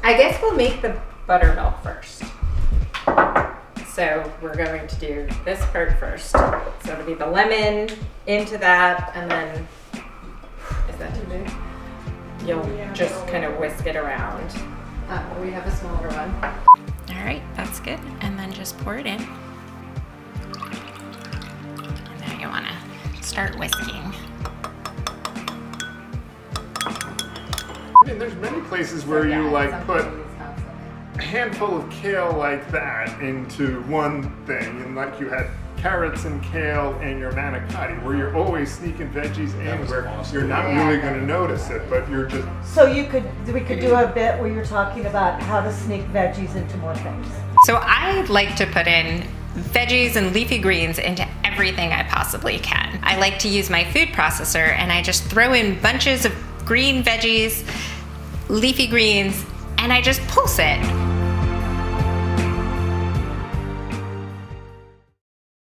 I guess we'll make the buttermilk first. So we're going to do this part first. So it'll be the lemon into that, and then, is that too big? You'll just kind of whisk it around. We have a smaller one. All right, that's good. And then just pour it in. And now you wanna start whisking. I mean, there's many places where you like put a handful of kale like that into one thing, and like you had carrots and kale in your manicotti, where you're always sneaking veggies in where you're not really going to notice it, but you're just... So we could do a bit where you're talking about how to sneak veggies into more things. So I like to put in veggies and leafy greens into everything I possibly can. I like to use my food processor, and I just throw in bunches of green veggies, leafy greens, and I just pulse it.